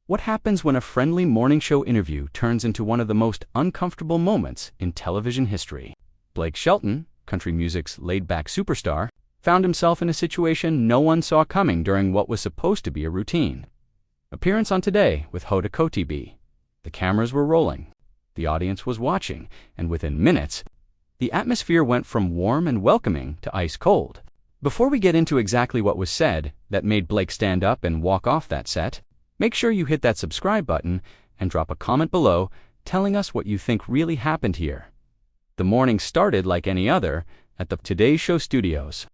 What happens when a friendly morning show interview turns into one of the most uncomfortable moments in television history? Blake Shelton, country music's laid-back superstar, found himself in a situation no one saw coming during what was supposed to be a routine. Appearance on Today with Hoda Kotb. The cameras were rolling. The audience was watching, and within minutes, the atmosphere went from warm and welcoming to ice cold. Before we get into exactly what was said that made Blake stand up and walk off that set, make sure you hit that subscribe button and drop a comment below telling us what you think really happened here. The morning started like any other at the Today Show studios.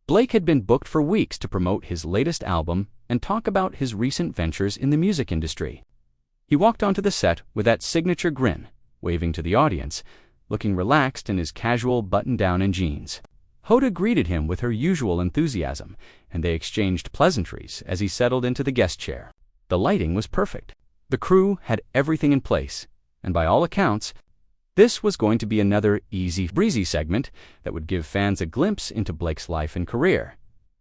Blake had been booked for weeks to promote his latest album and talk about his recent ventures in the music industry. He walked onto the set with that signature grin, waving to the audience, looking relaxed in his casual button-down and jeans. Hoda greeted him with her usual enthusiasm, and they exchanged pleasantries as he settled into the guest chair. The lighting was perfect. The crew had everything in place, and by all accounts, this was going to be another easy breezy segment that would give fans a glimpse into Blake's life and career.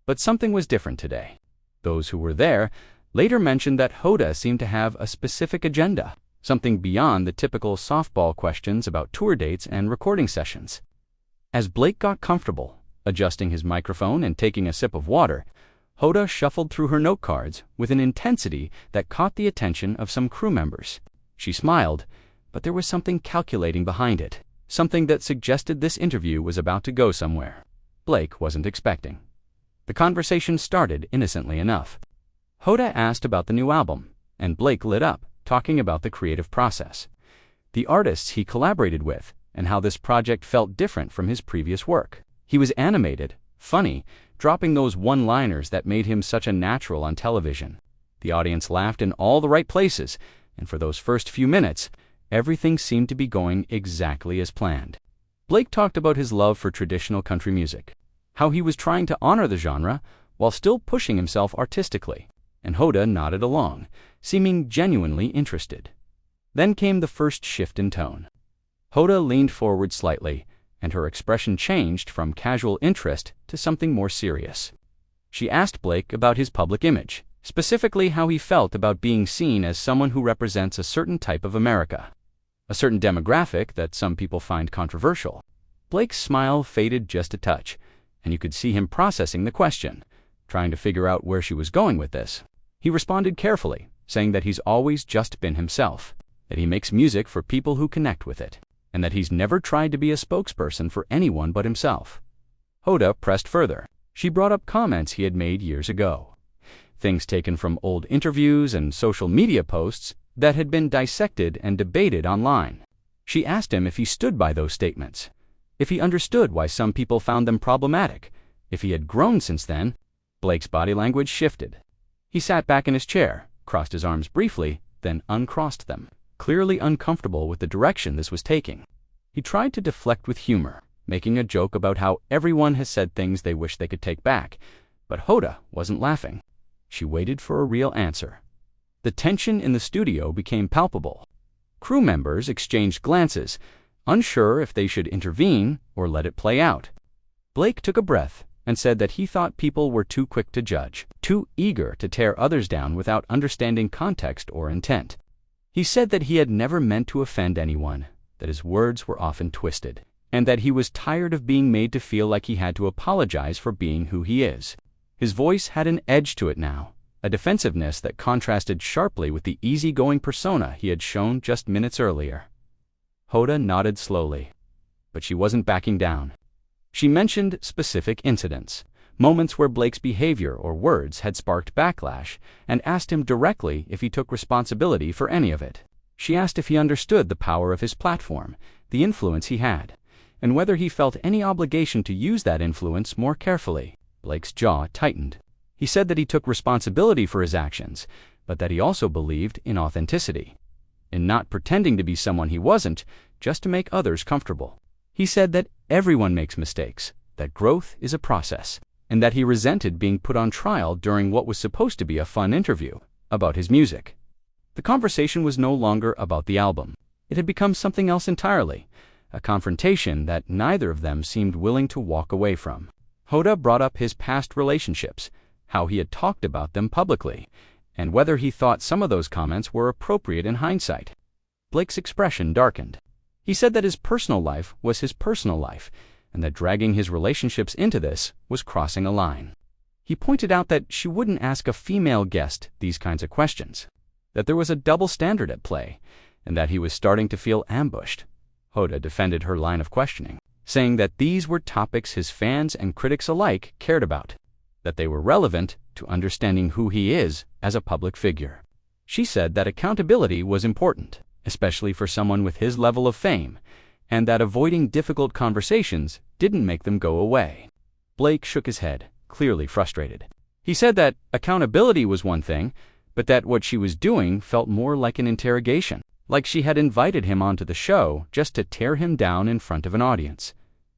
But something was different today. Those who were there later mentioned that Hoda seemed to have a specific agenda, something beyond the typical softball questions about tour dates and recording sessions. As Blake got comfortable, adjusting his microphone and taking a sip of water, Hoda shuffled through her note cards with an intensity that caught the attention of some crew members. She smiled, but there was something calculating behind it, something that suggested this interview was about to go somewhere Blake wasn't expecting. The conversation started innocently enough. Hoda asked about the new album, and Blake lit up, talking about the creative process, the artists he collaborated with, and how this project felt different from his previous work. He was animated, funny, dropping those one-liners that made him such a natural on television. The audience laughed in all the right places, and for those first few minutes, everything seemed to be going exactly as planned. Blake talked about his love for traditional country music, how he was trying to honor the genre while still pushing himself artistically, and Hoda nodded along, seeming genuinely interested. Then came the first shift in tone. Hoda leaned forward slightly, and her expression changed from casual interest to something more serious. She asked Blake about his public image, specifically how he felt about being seen as someone who represents a certain type of America, a certain demographic that some people find controversial. Blake's smile faded just a touch, and you could see him processing the question, trying to figure out where she was going with this. He responded carefully, saying that he's always just been himself, that he makes music for people who connect with it, and that he's never tried to be a spokesperson for anyone but himself. Hoda pressed further. She brought up comments he had made years ago, things taken from old interviews and social media posts that had been dissected and debated online. She asked him if he stood by those statements, if he understood why some people found them problematic, if he had grown since then. Blake's body language shifted. He sat back in his chair, crossed his arms briefly, then uncrossed them, clearly uncomfortable with the direction this was taking. He tried to deflect with humor, making a joke about how everyone has said things they wish they could take back, but Hoda wasn't laughing. She waited for a real answer. The tension in the studio became palpable. Crew members exchanged glances, unsure if they should intervene or let it play out. Blake took a breath and said that he thought people were too quick to judge, too eager to tear others down without understanding context or intent. He said that he had never meant to offend anyone, that his words were often twisted, and that he was tired of being made to feel like he had to apologize for being who he is. His voice had an edge to it now, a defensiveness that contrasted sharply with the easygoing persona he had shown just minutes earlier. Hoda nodded slowly, but she wasn't backing down. She mentioned specific incidents, moments where Blake's behavior or words had sparked backlash, and asked him directly if he took responsibility for any of it. She asked if he understood the power of his platform, the influence he had, and whether he felt any obligation to use that influence more carefully. Blake's jaw tightened. He said that he took responsibility for his actions, but that he also believed in authenticity, in not pretending to be someone he wasn't just to make others comfortable. He said that everyone makes mistakes, that growth is a process, and that he resented being put on trial during what was supposed to be a fun interview about his music. The conversation was no longer about the album. It had become something else entirely, a confrontation that neither of them seemed willing to walk away from. Hoda brought up his past relationships, how he had talked about them publicly, and whether he thought some of those comments were appropriate in hindsight. Blake's expression darkened. He said that his personal life was his personal life, and that dragging his relationships into this was crossing a line. He pointed out that she wouldn't ask a female guest these kinds of questions, that there was a double standard at play, and that he was starting to feel ambushed. Hoda defended her line of questioning, saying that these were topics his fans and critics alike cared about, that they were relevant to understanding who he is as a public figure. She said that accountability was important, especially for someone with his level of fame, and that avoiding difficult conversations didn't make them go away. Blake shook his head, clearly frustrated. He said that accountability was one thing, but that what she was doing felt more like an interrogation, like she had invited him onto the show just to tear him down in front of an audience.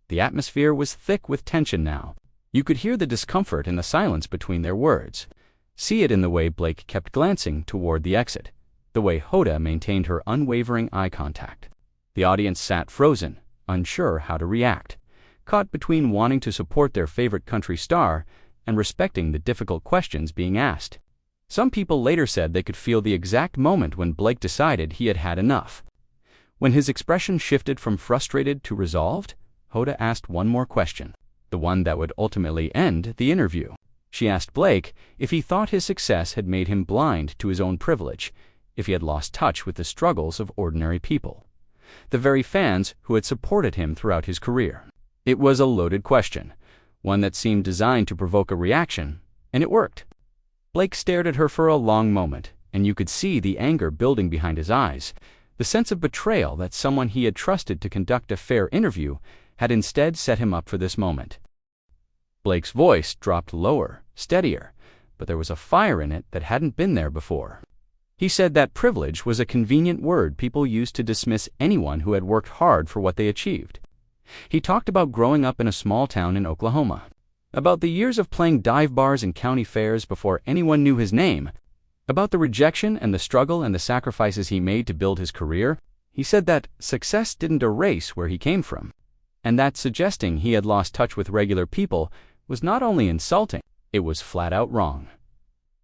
The atmosphere was thick with tension now. You could hear the discomfort in the silence between their words. See it in the way Blake kept glancing toward the exit, the way Hoda maintained her unwavering eye contact. The audience sat frozen, unsure how to react, caught between wanting to support their favorite country star and respecting the difficult questions being asked. Some people later said they could feel the exact moment when Blake decided he had had enough. When his expression shifted from frustrated to resolved, Hoda asked one more question, the one that would ultimately end the interview. She asked Blake if he thought his success had made him blind to his own privilege, if he had lost touch with the struggles of ordinary people, the very fans who had supported him throughout his career. It was a loaded question, one that seemed designed to provoke a reaction, and it worked. Blake stared at her for a long moment, and you could see the anger building behind his eyes, the sense of betrayal that someone he had trusted to conduct a fair interview had instead set him up for this moment. Blake's voice dropped lower, steadier, but there was a fire in it that hadn't been there before. He said that privilege was a convenient word people used to dismiss anyone who had worked hard for what they achieved. He talked about growing up in a small town in Oklahoma, about the years of playing dive bars and county fairs before anyone knew his name, about the rejection and the struggle and the sacrifices he made to build his career. He said that success didn't erase where he came from, and that suggesting he had lost touch with regular people was not only insulting, it was flat out wrong.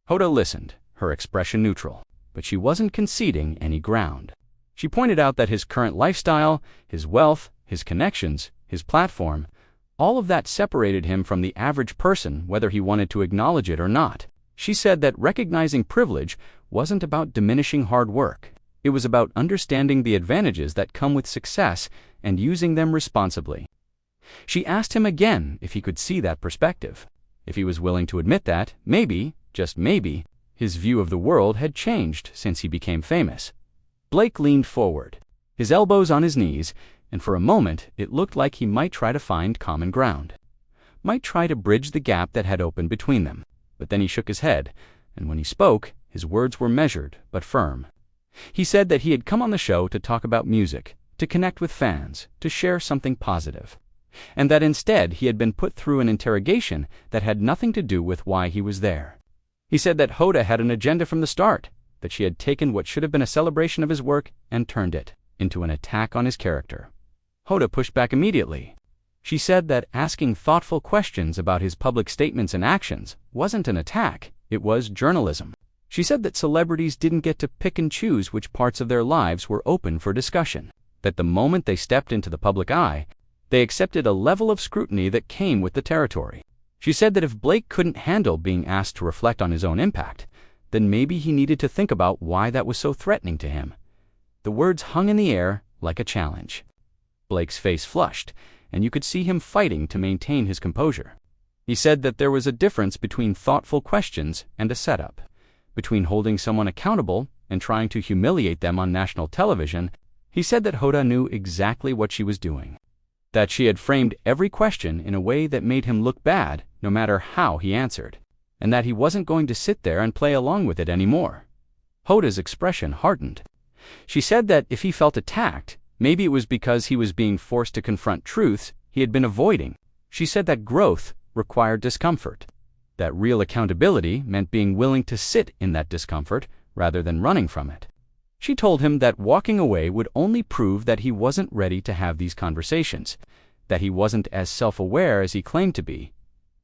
Hoda listened, her expression neutral, but she wasn't conceding any ground. She pointed out that his current lifestyle, his wealth, his connections, his platform, all of that separated him from the average person whether he wanted to acknowledge it or not. She said that recognizing privilege wasn't about diminishing hard work. It was about understanding the advantages that come with success and using them responsibly. She asked him again if he could see that perspective, if he was willing to admit that, maybe, just maybe, his view of the world had changed since he became famous. Blake leaned forward, his elbows on his knees, and for a moment it looked like he might try to find common ground, might try to bridge the gap that had opened between them. But then he shook his head, and when he spoke, his words were measured but firm. He said that he had come on the show to talk about music, to connect with fans, to share something positive, and that instead he had been put through an interrogation that had nothing to do with why he was there. He said that Hoda had an agenda from the start, that she had taken what should have been a celebration of his work and turned it into an attack on his character. Hoda pushed back immediately. She said that asking thoughtful questions about his public statements and actions wasn't an attack, it was journalism. She said that celebrities didn't get to pick and choose which parts of their lives were open for discussion, that the moment they stepped into the public eye, they accepted a level of scrutiny that came with the territory. She said that if Blake couldn't handle being asked to reflect on his own impact, then maybe he needed to think about why that was so threatening to him. The words hung in the air like a challenge. Blake's face flushed, and you could see him fighting to maintain his composure. He said that there was a difference between thoughtful questions and a setup, between holding someone accountable and trying to humiliate them on national television. He said that Hoda knew exactly what she was doing, that she had framed every question in a way that made him look bad no matter how he answered, and that he wasn't going to sit there and play along with it anymore. Hoda's expression hardened. She said that if he felt attacked, maybe it was because he was being forced to confront truths he had been avoiding. She said that growth required discomfort, that real accountability meant being willing to sit in that discomfort rather than running from it. She told him that walking away would only prove that he wasn't ready to have these conversations, that he wasn't as self-aware as he claimed to be.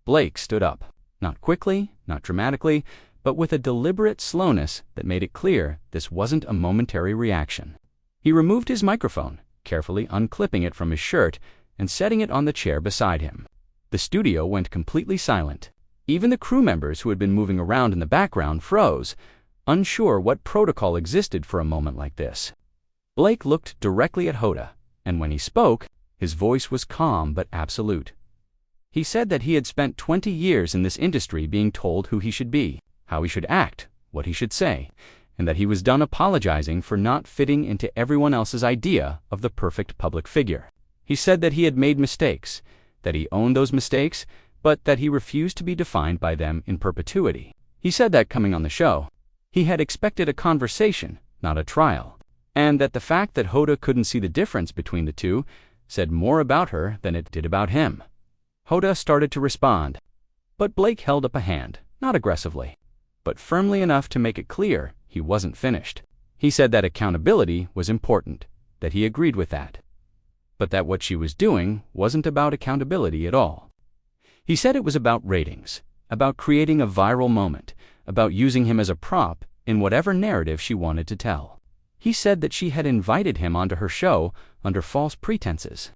Blake stood up, not quickly, not dramatically, but with a deliberate slowness that made it clear this wasn't a momentary reaction. He removed his microphone, carefully unclipping it from his shirt and setting it on the chair beside him. The studio went completely silent. Even the crew members who had been moving around in the background froze, unsure what protocol existed for a moment like this. Blake looked directly at Hoda, and when he spoke, his voice was calm but absolute. He said that he had spent 20 years in this industry being told who he should be, how he should act, what he should say, and that he was done apologizing for not fitting into everyone else's idea of the perfect public figure. He said that he had made mistakes, that he owned those mistakes, but that he refused to be defined by them in perpetuity. He said that coming on the show, he had expected a conversation, not a trial, and that the fact that Hoda couldn't see the difference between the two said more about her than it did about him. Hoda started to respond, but Blake held up a hand, not aggressively, but firmly enough to make it clear he wasn't finished. He said that accountability was important, that he agreed with that, but that what she was doing wasn't about accountability at all. He said it was about ratings, about creating a viral moment, about using him as a prop in whatever narrative she wanted to tell. He said that she had invited him onto her show under false pretenses,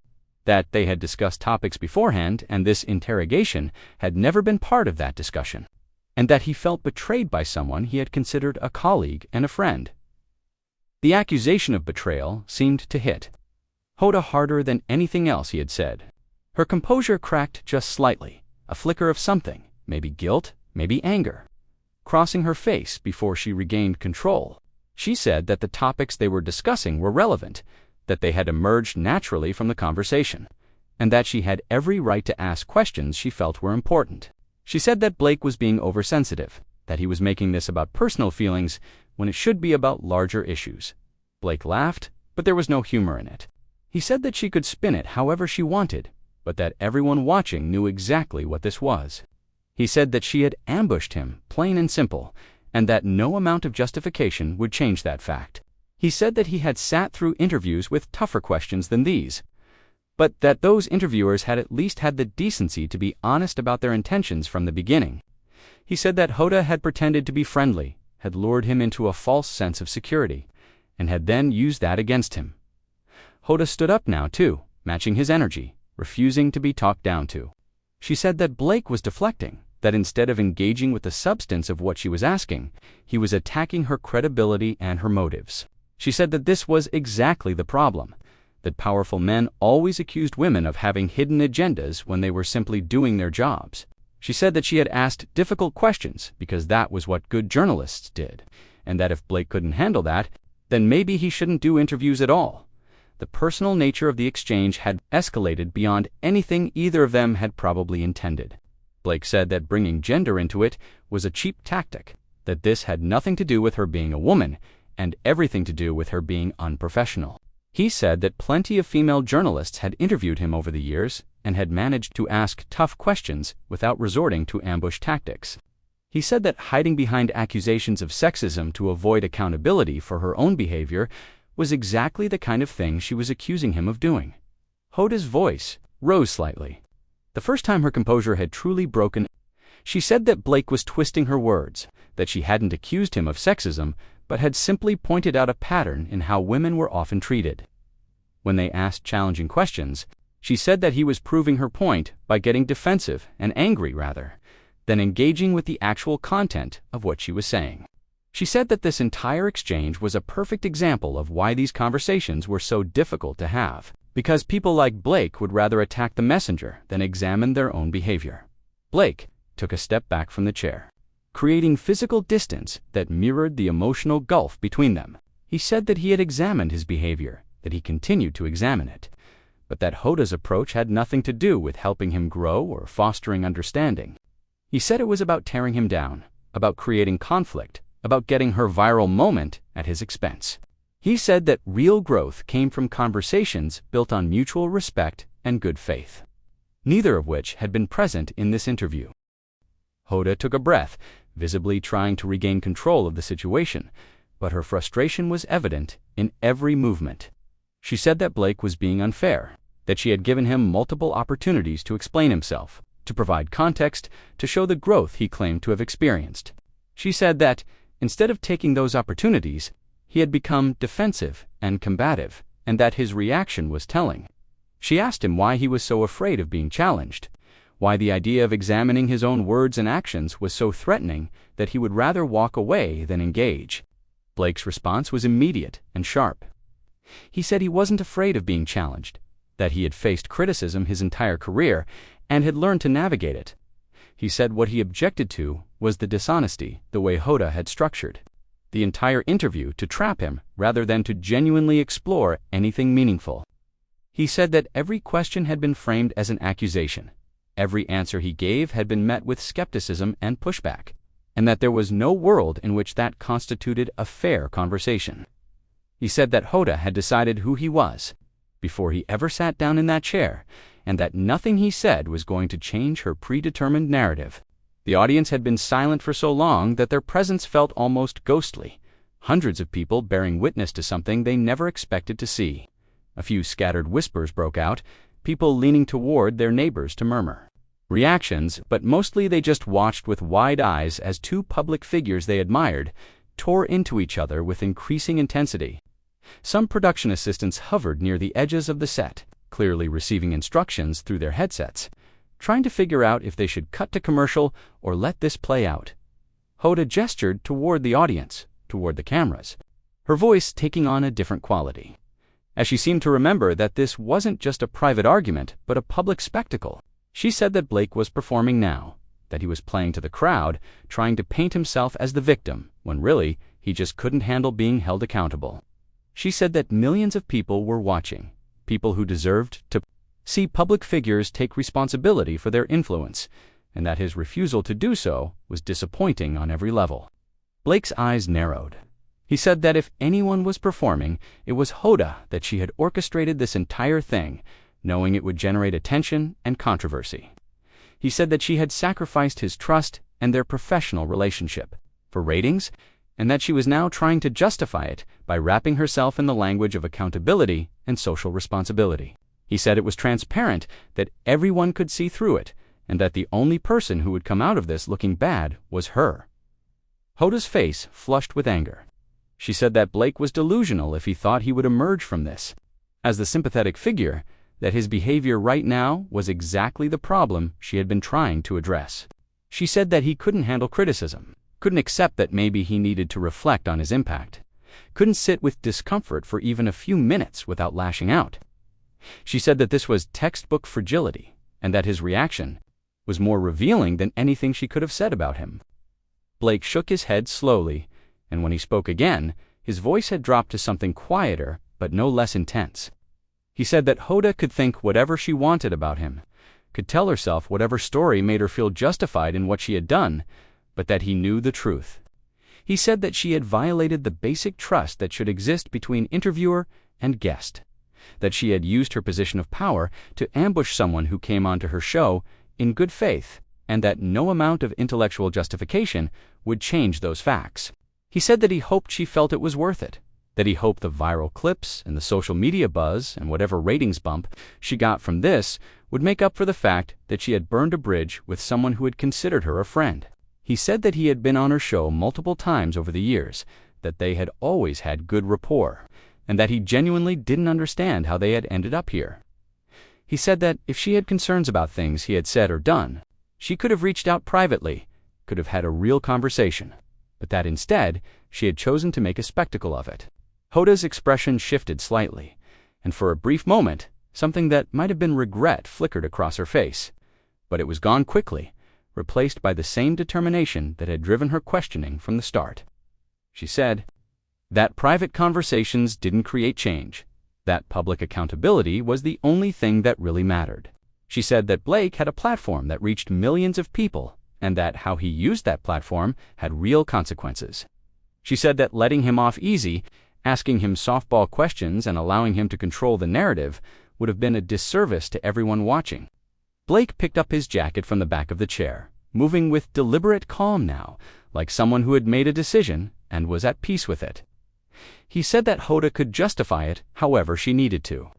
that they had discussed topics beforehand and this interrogation had never been part of that discussion, and that he felt betrayed by someone he had considered a colleague and a friend. The accusation of betrayal seemed to hit Hoda harder than anything else he had said. Her composure cracked just slightly, a flicker of something, maybe guilt, maybe anger, crossing her face before she regained control. She said that the topics they were discussing were relevant, that they had emerged naturally from the conversation, and that she had every right to ask questions she felt were important. She said that Blake was being oversensitive, that he was making this about personal feelings when it should be about larger issues. Blake laughed, but there was no humor in it. He said that she could spin it however she wanted, but that everyone watching knew exactly what this was. He said that she had ambushed him, plain and simple, and that no amount of justification would change that fact. He said that he had sat through interviews with tougher questions than these, but that those interviewers had at least had the decency to be honest about their intentions from the beginning. He said that Hoda had pretended to be friendly, had lured him into a false sense of security, and had then used that against him. Hoda stood up now, too, matching his energy, refusing to be talked down to. She said that Blake was deflecting, that instead of engaging with the substance of what she was asking, he was attacking her credibility and her motives. She said that this was exactly the problem, that powerful men always accused women of having hidden agendas when they were simply doing their jobs. She said that she had asked difficult questions because that was what good journalists did, and that if Blake couldn't handle that, then maybe he shouldn't do interviews at all. The personal nature of the exchange had escalated beyond anything either of them had probably intended. Blake said that bringing gender into it was a cheap tactic, that this had nothing to do with her being a woman and everything to do with her being unprofessional. He said that plenty of female journalists had interviewed him over the years and had managed to ask tough questions without resorting to ambush tactics. He said that hiding behind accusations of sexism to avoid accountability for her own behavior was exactly the kind of thing she was accusing him of doing. Hoda's voice rose slightly. The first time her composure had truly broken, she said that Blake was twisting her words, that she hadn't accused him of sexism, but had simply pointed out a pattern in how women were often treated. When they asked challenging questions, she said that he was proving her point by getting defensive and angry rather than engaging with the actual content of what she was saying. She said that this entire exchange was a perfect example of why these conversations were so difficult to have, because people like Blake would rather attack the messenger than examine their own behavior. Blake took a step back from the chair, creating physical distance that mirrored the emotional gulf between them. He said that he had examined his behavior, that he continued to examine it, but that Hoda's approach had nothing to do with helping him grow or fostering understanding. He said it was about tearing him down, about creating conflict, about getting her viral moment at his expense. He said that real growth came from conversations built on mutual respect and good faith, neither of which had been present in this interview. Hoda took a breath, visibly trying to regain control of the situation, but her frustration was evident in every movement. She said that Blake was being unfair, that she had given him multiple opportunities to explain himself, to provide context, to show the growth he claimed to have experienced. She said that, instead of taking those opportunities, he had become defensive and combative, and that his reaction was telling. She asked him why he was so afraid of being challenged, why the idea of examining his own words and actions was so threatening that he would rather walk away than engage. Blake's response was immediate and sharp. He said he wasn't afraid of being challenged, that he had faced criticism his entire career and had learned to navigate it. He said what he objected to was the dishonesty the way Hoda had structured the entire interview to trap him rather than to genuinely explore anything meaningful. He said that every question had been framed as an accusation. Every answer he gave had been met with skepticism and pushback, and that there was no world in which that constituted a fair conversation. He said that Hoda had decided who he was before he ever sat down in that chair, and that nothing he said was going to change her predetermined narrative. The audience had been silent for so long that their presence felt almost ghostly, hundreds of people bearing witness to something they never expected to see. A few scattered whispers broke out, people leaning toward their neighbors to murmur reactions, but mostly they just watched with wide eyes as two public figures they admired tore into each other with increasing intensity. Some production assistants hovered near the edges of the set, clearly receiving instructions through their headsets, trying to figure out if they should cut to commercial or let this play out. Hoda gestured toward the audience, toward the cameras, her voice taking on a different quality, as she seemed to remember that this wasn't just a private argument but a public spectacle. She said that Blake was performing now, that he was playing to the crowd, trying to paint himself as the victim, when really he just couldn't handle being held accountable. She said that millions of people were watching, people who deserved to see public figures take responsibility for their influence, and that his refusal to do so was disappointing on every level. Blake's eyes narrowed. He said that if anyone was performing, it was Hoda, that she had orchestrated this entire thing, knowing it would generate attention and controversy. He said that she had sacrificed his trust and their professional relationship for ratings, and that she was now trying to justify it by wrapping herself in the language of accountability and social responsibility. He said it was transparent, that everyone could see through it, and that the only person who would come out of this looking bad was her. Hoda's face flushed with anger. She said that Blake was delusional if he thought he would emerge from this as the sympathetic figure, that his behavior right now was exactly the problem she had been trying to address. She said that he couldn't handle criticism, couldn't accept that maybe he needed to reflect on his impact, couldn't sit with discomfort for even a few minutes without lashing out. She said that this was textbook fragility, and that his reaction was more revealing than anything she could have said about him. Blake shook his head slowly, and when he spoke again, his voice had dropped to something quieter but no less intense. He said that Hoda could think whatever she wanted about him, could tell herself whatever story made her feel justified in what she had done, but that he knew the truth. He said that she had violated the basic trust that should exist between interviewer and guest, that she had used her position of power to ambush someone who came onto her show in good faith, and that no amount of intellectual justification would change those facts. He said that he hoped she felt it was worth it, that he hoped the viral clips and the social media buzz and whatever ratings bump she got from this would make up for the fact that she had burned a bridge with someone who had considered her a friend. He said that he had been on her show multiple times over the years, that they had always had good rapport, and that he genuinely didn't understand how they had ended up here. He said that if she had concerns about things he had said or done, she could have reached out privately, could have had a real conversation, but that instead she had chosen to make a spectacle of it. Hoda's expression shifted slightly, and for a brief moment, something that might have been regret flickered across her face, but it was gone quickly, replaced by the same determination that had driven her questioning from the start. She said that private conversations didn't create change, that public accountability was the only thing that really mattered. She said that Blake had a platform that reached millions of people, and that how he used that platform had real consequences. She said that letting him off easy, asking him softball questions and allowing him to control the narrative would have been a disservice to everyone watching. Blake picked up his jacket from the back of the chair, moving with deliberate calm now, like someone who had made a decision and was at peace with it. He said that Hoda could justify it however she needed to,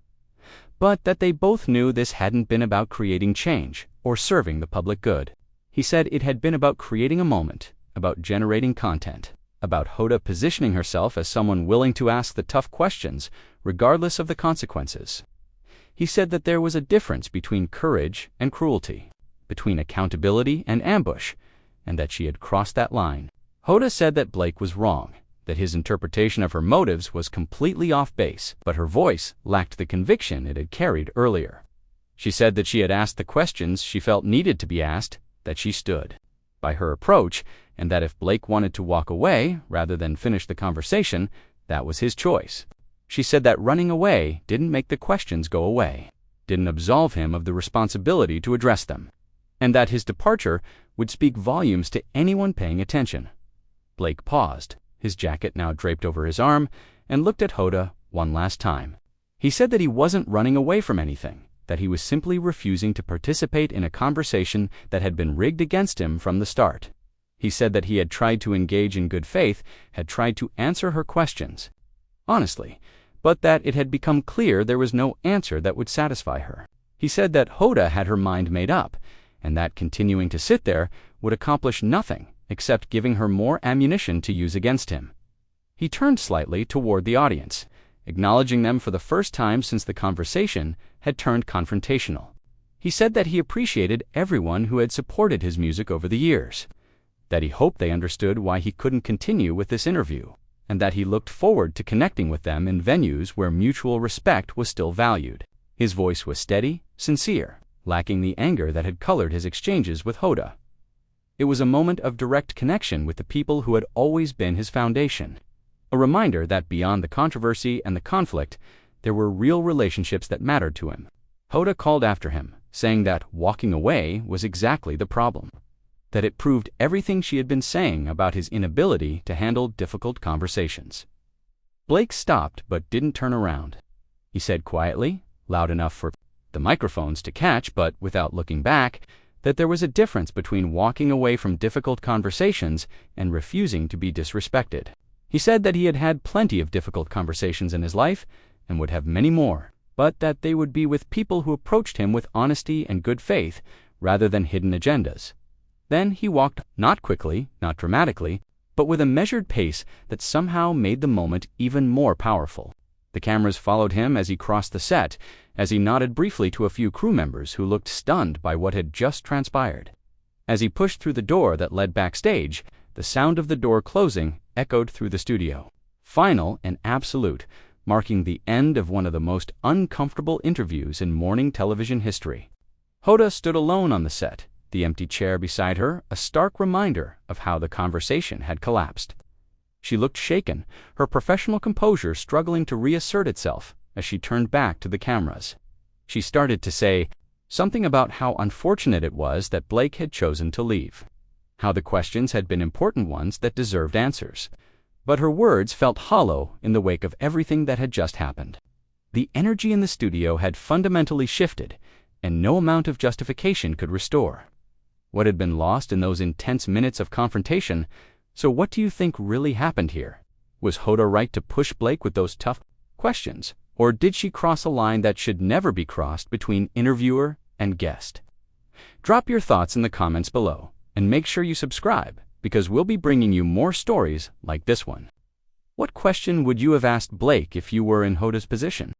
but that they both knew this hadn't been about creating change or serving the public good. He said it had been about creating a moment, about generating content, about Hoda positioning herself as someone willing to ask the tough questions, regardless of the consequences. He said that there was a difference between courage and cruelty, between accountability and ambush, and that she had crossed that line. Hoda said that Blake was wrong, that his interpretation of her motives was completely off base, but her voice lacked the conviction it had carried earlier. She said that she had asked the questions she felt needed to be asked, that she stood by her approach, and that if Blake wanted to walk away rather than finish the conversation, that was his choice. She said that running away didn't make the questions go away, didn't absolve him of the responsibility to address them, and that his departure would speak volumes to anyone paying attention. Blake paused, his jacket now draped over his arm, and looked at Hoda one last time. He said that he wasn't running away from anything, that he was simply refusing to participate in a conversation that had been rigged against him from the start. He said that he had tried to engage in good faith, had tried to answer her questions honestly, but that it had become clear there was no answer that would satisfy her. He said that Hoda had her mind made up, and that continuing to sit there would accomplish nothing except giving her more ammunition to use against him. He turned slightly toward the audience, acknowledging them for the first time since the conversation had turned confrontational. He said that he appreciated everyone who had supported his music over the years, that he hoped they understood why he couldn't continue with this interview, and that he looked forward to connecting with them in venues where mutual respect was still valued. His voice was steady, sincere, lacking the anger that had colored his exchanges with Hoda. It was a moment of direct connection with the people who had always been his foundation, a reminder that beyond the controversy and the conflict, there were real relationships that mattered to him. Hoda called after him, saying that walking away was exactly the problem, that it proved everything she had been saying about his inability to handle difficult conversations. Blake stopped but didn't turn around. He said quietly, loud enough for the microphones to catch but without looking back, that there was a difference between walking away from difficult conversations and refusing to be disrespected. He said that he had had plenty of difficult conversations in his life and would have many more, but that they would be with people who approached him with honesty and good faith rather than hidden agendas. Then he walked, not quickly, not dramatically, but with a measured pace that somehow made the moment even more powerful. The cameras followed him as he crossed the set, as he nodded briefly to a few crew members who looked stunned by what had just transpired. As he pushed through the door that led backstage, the sound of the door closing echoed through the studio. Final and absolute, marking the end of one of the most uncomfortable interviews in morning television history. Hoda stood alone on the set, the empty chair beside her a stark reminder of how the conversation had collapsed. She looked shaken, her professional composure struggling to reassert itself as she turned back to the cameras. She started to say something about how unfortunate it was that Blake had chosen to leave, how the questions had been important ones that deserved answers. But her words felt hollow in the wake of everything that had just happened. The energy in the studio had fundamentally shifted, and no amount of justification could restore what had been lost in those intense minutes of confrontation. So what do you think really happened here? Was Hoda right to push Blake with those tough questions, or did she cross a line that should never be crossed between interviewer and guest? Drop your thoughts in the comments below, and make sure you subscribe, because we'll be bringing you more stories like this one. What question would you have asked Blake if you were in Hoda's position?